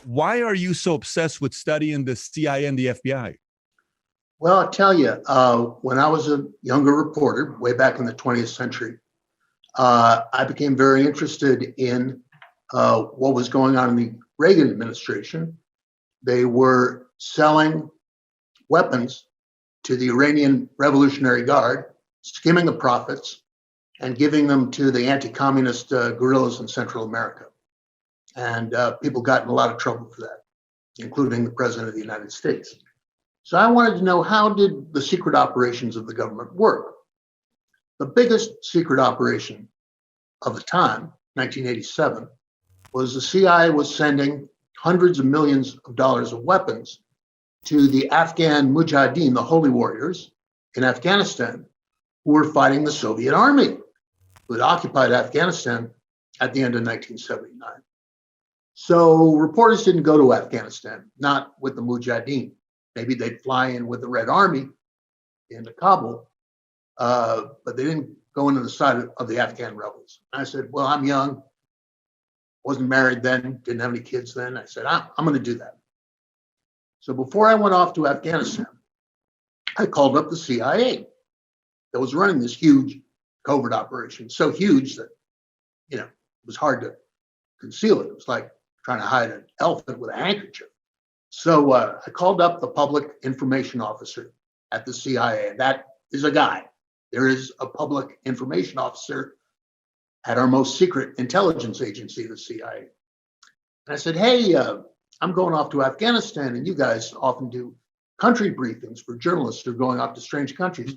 Why are you so obsessed with studying the CIA and the FBI? Well, I'll tell you, when I was a younger reporter, way back in the 20th century, I became very interested in what was going on in the Reagan administration. They were selling weapons to the Iranian Revolutionary Guard, skimming the profits, and giving them to the anti-communist guerrillas in Central America. And people got in a lot of trouble for that, including the President of the United States. So I wanted to know, how did the secret operations of the government work? The biggest secret operation of the time, 1987, was the CIA was sending hundreds of millions of dollars of weapons to the Afghan Mujahideen, the holy warriors in Afghanistan, who were fighting the Soviet army, who had occupied Afghanistan at the end of 1979. So reporters didn't go to Afghanistan, not with the Mujahideen. Maybe they'd fly in with the Red Army into Kabul, but they didn't go into the side of the Afghan rebels. And I said, well, I'm young, wasn't married then, didn't have any kids then. I said, I'm going to do that. So before I went off to Afghanistan, I called up the CIA that was running this huge covert operation, so huge that, it was hard to conceal it. It was like trying to hide an elephant with a handkerchief. So I called up the public information officer at the CIA. That is a guy. There is a public information officer at our most secret intelligence agency, the CIA. And I said, hey, I'm going off to Afghanistan, and you guys often do country briefings for journalists who are going off to strange countries.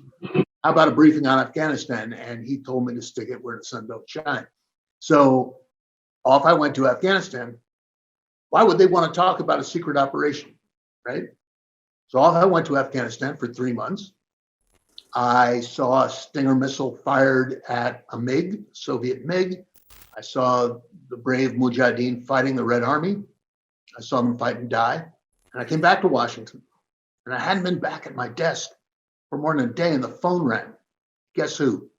How about a briefing on Afghanistan? And he told me to stick it where the sun don't shine. So off I went to Afghanistan. Why would they want to talk about a secret operation, right? So off I went to Afghanistan for 3 months. I saw a Stinger missile fired at a MiG, Soviet MiG. I saw the brave Mujahideen fighting the Red Army. I saw them fight and die. And I came back to Washington. And I hadn't been back at my desk for more than a day, and the phone rang. Guess who?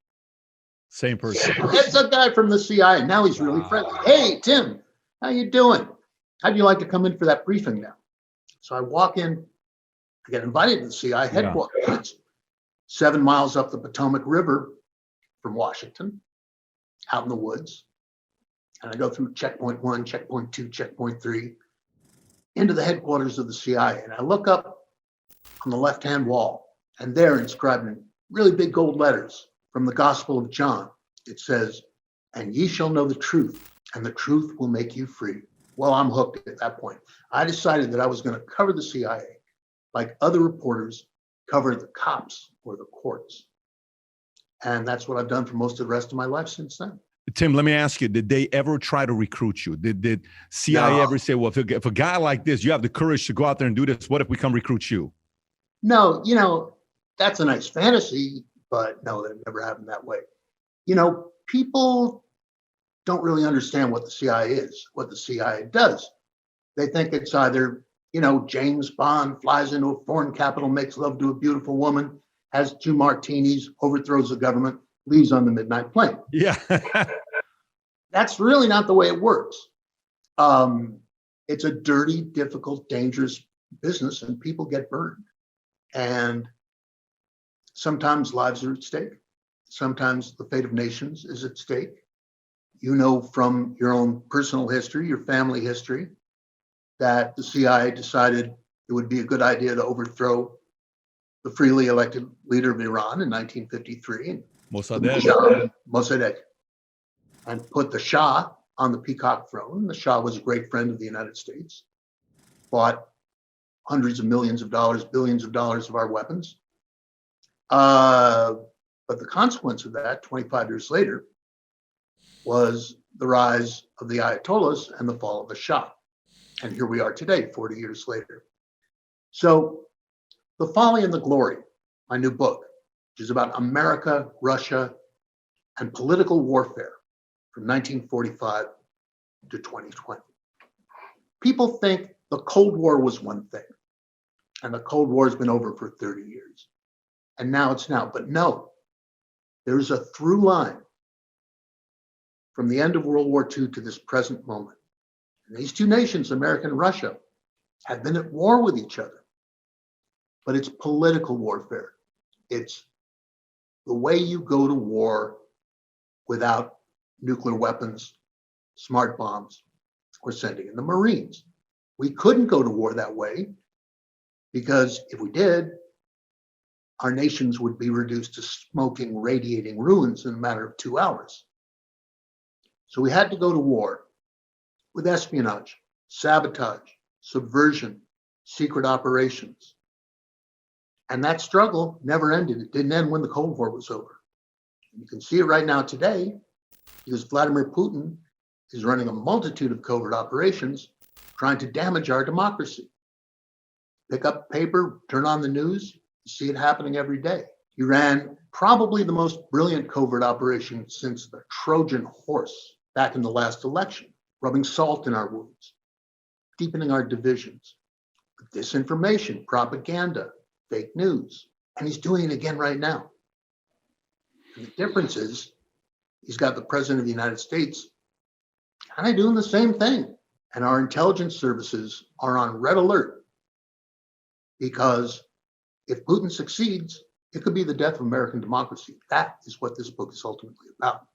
Same person. It's a guy from the CIA. Now he's really friendly. Hey, Tim, how you doing? How'd you like to come in for that briefing now? So I walk in, I get invited to the CIA headquarters. It's 7 miles up the Potomac River from Washington, out in the woods. And I go through checkpoint 1, checkpoint 2, checkpoint 3, into the headquarters of the CIA. And I look up on the left-hand wall, and there, inscribed in really big gold letters from the Gospel of John, it says, "And ye shall know the truth, and the truth will make you free." Well, I'm hooked at that point. I decided that I was going to cover the CIA like other reporters cover the cops or the courts. And that's what I've done for most of the rest of my life since then. Tim, let me ask you, did they ever try to recruit you? Did CIA ever say, well, if a guy like this, you have the courage to go out there and do this, what if we come recruit you? No, that's a nice fantasy, but no, that never happened that way. People don't really understand what the CIA is, what the CIA does. They think it's either, James Bond flies into a foreign capital, makes love to a beautiful woman, has 2 martinis, overthrows the government, leaves on the midnight plane. Yeah. That's really not the way it works. It's a dirty, difficult, dangerous business, and people get burned. And sometimes lives are at stake. Sometimes the fate of nations is at stake. From your own personal history, your family history, that the CIA decided it would be a good idea to overthrow the freely elected leader of Iran in 1953, Mossadegh, and put the Shah on the peacock throne. The Shah was a great friend of the United States, bought hundreds of millions of dollars, billions of dollars of our weapons. But the consequence of that, 25 years later, was the rise of the Ayatollahs and the fall of the Shah. And here we are today, 40 years later. So The Folly and the Glory, my new book, which is about America, Russia, and political warfare from 1945 to 2020. People think the Cold War was one thing, and the Cold War has been over for 30 years. And now it's now. But no, there's a through line from the end of World War II to this present moment. And these two nations, America and Russia, have been at war with each other. But it's political warfare. It's the way you go to war without nuclear weapons, smart bombs, or sending in the Marines. We couldn't go to war that way because if we did, our nations would be reduced to smoking, radiating ruins in a matter of 2 hours. So we had to go to war with espionage, sabotage, subversion, secret operations. And that struggle never ended. It didn't end when the Cold War was over. And you can see it right now today because Vladimir Putin is running a multitude of covert operations trying to damage our democracy. Pick up paper, turn on the news, you see it happening every day. He ran probably the most brilliant covert operation since the Trojan horse back in the last election, rubbing salt in our wounds, deepening our divisions, with disinformation, propaganda, fake news. And he's doing it again right now. And the difference is he's got the president of the United States kind of doing the same thing. And our intelligence services are on red alert because if Putin succeeds, it could be the death of American democracy. That is what this book is ultimately about.